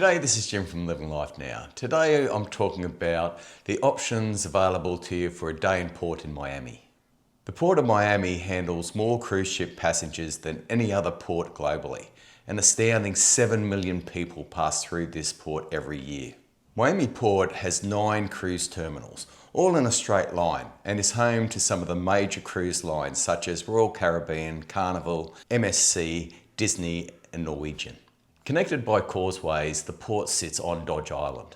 G'day, this is Jim from Living Life Now. Today I'm talking about the options available to you for a day in port in Miami. The Port of Miami handles more cruise ship passengers than any other port globally. An astounding 7 million people pass through this port every year. Miami Port has 9 cruise terminals, all in a straight line, and is home to some of the major cruise lines such as Royal Caribbean, Carnival, MSC, Disney and Norwegian. Connected by causeways, the port sits on Dodge Island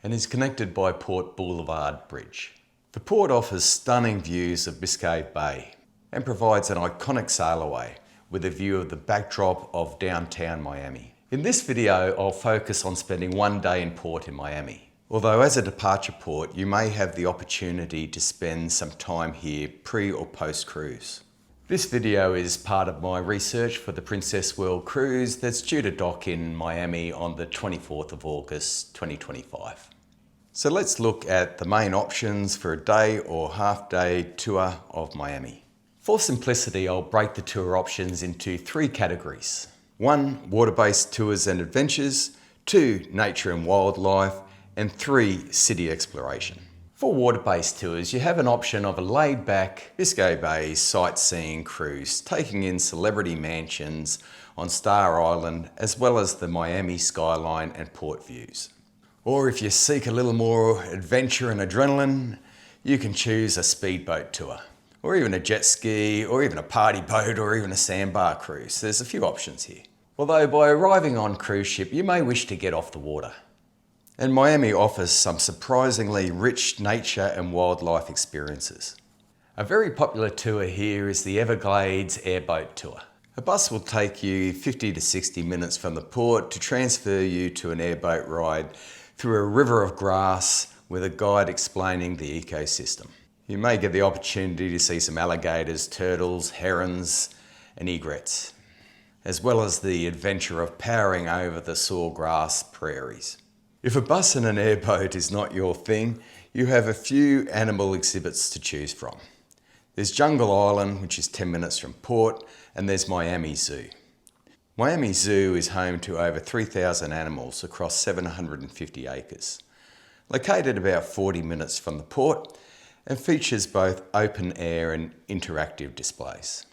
and is connected by Port Boulevard Bridge. The port offers stunning views of Biscay Bay and provides an iconic sailaway with a view of the backdrop of downtown Miami. In this video, I'll focus on spending one day in port in Miami. Although as a departure port, you may have the opportunity to spend some time here pre or post cruise. This video is part of my research for the Princess World Cruise that's due to dock in Miami on the 24th of August 2025. So let's look at the main options for a day or half-day tour of Miami. For simplicity, I'll break the tour options into 3 categories. 1, water-based tours and adventures, 2, nature and wildlife, and 3, city exploration. For water-based tours, you have an option of a laid-back Biscay Bay sightseeing cruise, taking in celebrity mansions on Star Island, as well as the Miami skyline and port views. Or if you seek a little more adventure and adrenaline, you can choose a speedboat tour, or even a jet ski, or even a party boat, or even a sandbar cruise. There's a few options here. Although by arriving on cruise ship, you may wish to get off the water. And Miami offers some surprisingly rich nature and wildlife experiences. A very popular tour here is the Everglades Airboat Tour. A bus will take you 50 to 60 minutes from the port to transfer you to an airboat ride through a river of grass with a guide explaining the ecosystem. You may get the opportunity to see some alligators, turtles, herons and egrets, as well as the adventure of powering over the sawgrass prairies. If a bus and an airboat is not your thing, you have a few animal exhibits to choose from. There's Jungle Island, which is 10 minutes from port, and there's Miami Zoo. Miami Zoo is home to over 3,000 animals across 750 acres. Located about 40 minutes from the port and features both open air and interactive displays.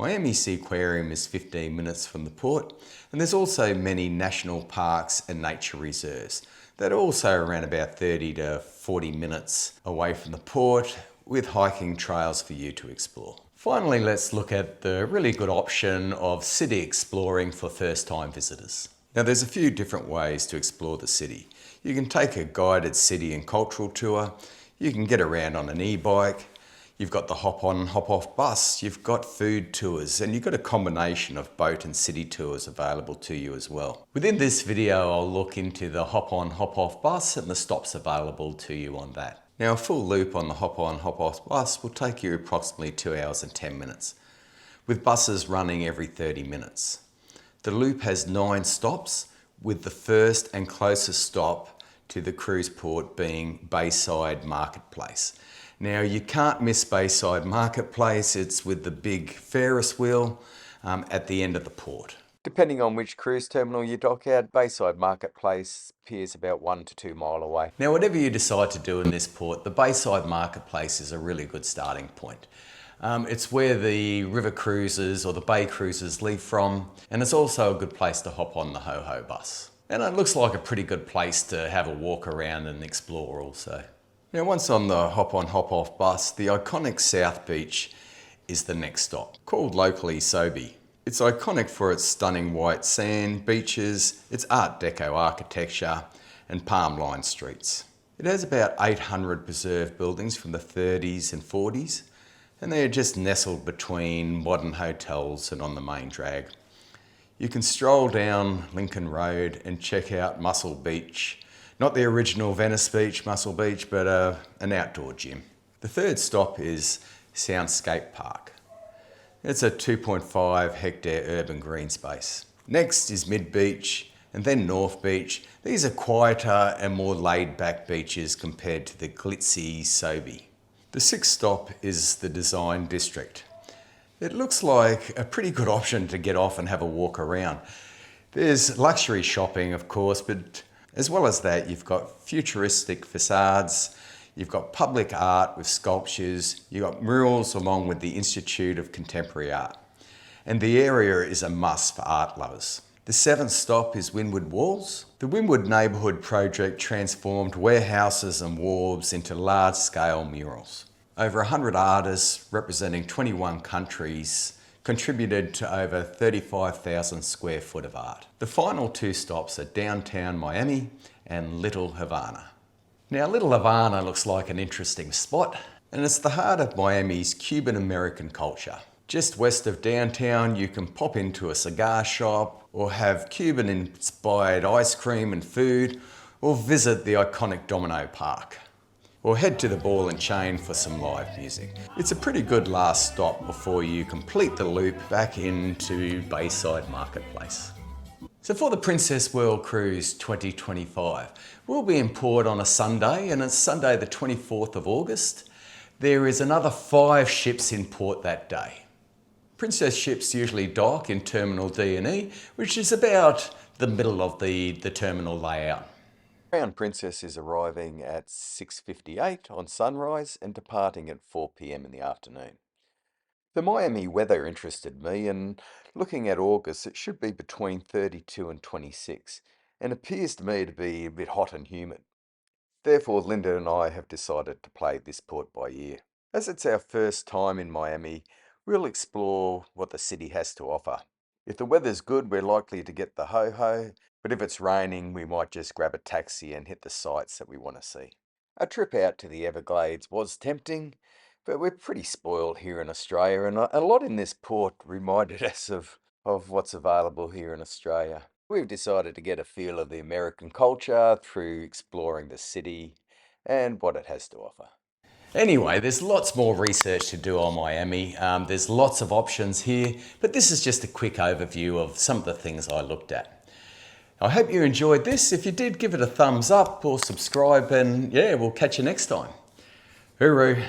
Miami Seaquarium is 15 minutes from the port, and there's also many national parks and nature reserves that are also around about 30 to 40 minutes away from the port, with hiking trails for you to explore. Finally, let's look at the really good option of city exploring for first-time visitors. Now there's a few different ways to explore the city. You can take a guided city and cultural tour, you can get around on an e-bike, you've got the hop-on, hop-off bus, you've got food tours, and you've got a combination of boat and city tours available to you as well. Within this video, I'll look into the hop-on, hop-off bus and the stops available to you on that. Now, a full loop on the hop-on, hop-off bus will take you approximately 2 hours and 10 minutes, with buses running every 30 minutes. The loop has 9 stops, with the first and closest stop to the cruise port being Bayside Marketplace. Now you can't miss Bayside Marketplace, it's with the big Ferris wheel at the end of the port. Depending on which cruise terminal you dock at, Bayside Marketplace appears about 1 to 2 miles away. Now whatever you decide to do in this port, the Bayside Marketplace is a really good starting point. It's where the river cruises or the bay cruises leave from, and it's also a good place to hop on the ho-ho bus. And it looks like a pretty good place to have a walk around and explore also. Now once on the hop-on, hop-off bus, the iconic South Beach is the next stop, called locally Sobe. It's iconic for its stunning white sand, beaches, its Art Deco architecture and palm-lined streets. It has about 800 preserved buildings from the 30s and 40s, and they are just nestled between modern hotels and on the main drag. You can stroll down Lincoln Road and check out Muscle Beach. Not the original Venice Beach, Muscle Beach, but an outdoor gym. The third stop is Soundscape Park. It's a 2.5 hectare urban green space. Next is Mid Beach and then North Beach. These are quieter and more laid back beaches compared to the glitzy Sobe. The sixth stop is the Design District. It looks like a pretty good option to get off and have a walk around. There's luxury shopping, of course, but as well as that, you've got futuristic facades, you've got public art with sculptures, you've got murals along with the Institute of Contemporary Art. And the area is a must for art lovers. The seventh stop is Wynwood Wharves. The Wynwood Neighbourhood Project transformed warehouses and wharves into large-scale murals. Over 100 artists representing 21 countries contributed to over 35,000 square foot of art. The final two stops are downtown Miami and Little Havana. Now, Little Havana looks like an interesting spot, and it's the heart of Miami's Cuban-American culture. Just west of downtown, you can pop into a cigar shop or have Cuban-inspired ice cream and food, or visit the iconic Domino Park, or head to the Ball and Chain for some live music. It's a pretty good last stop before you complete the loop back into Bayside Marketplace. So for the Princess World Cruise 2025, we'll be in port on a Sunday, and it's Sunday the 24th of August. There is another 5 ships in port that day. Princess ships usually dock in Terminal D and E, which is about the middle of the terminal layout. Crown Princess is arriving at 6:58 on sunrise and departing at 4 p.m. in the afternoon. The Miami weather interested me, and looking at August, it should be between 32 and 26, and appears to me to be a bit hot and humid. Therefore, Linda and I have decided to play this port by ear. As it's our first time in Miami, we'll explore what the city has to offer. If the weather's good, we're likely to get the ho-ho, but if it's raining, we might just grab a taxi and hit the sights that we want to see. A trip out to the Everglades was tempting, but we're pretty spoiled here in Australia, and a lot in this port reminded us of what's available here in Australia. We've decided to get a feel of the American culture through exploring the city and what it has to offer. Anyway, there's lots more research to do on Miami. There's lots of options here, but this is just a quick overview of some of the things I looked at. I hope you enjoyed this. If you did, give it a thumbs up or subscribe, and yeah, we'll catch you next time. Hooroo.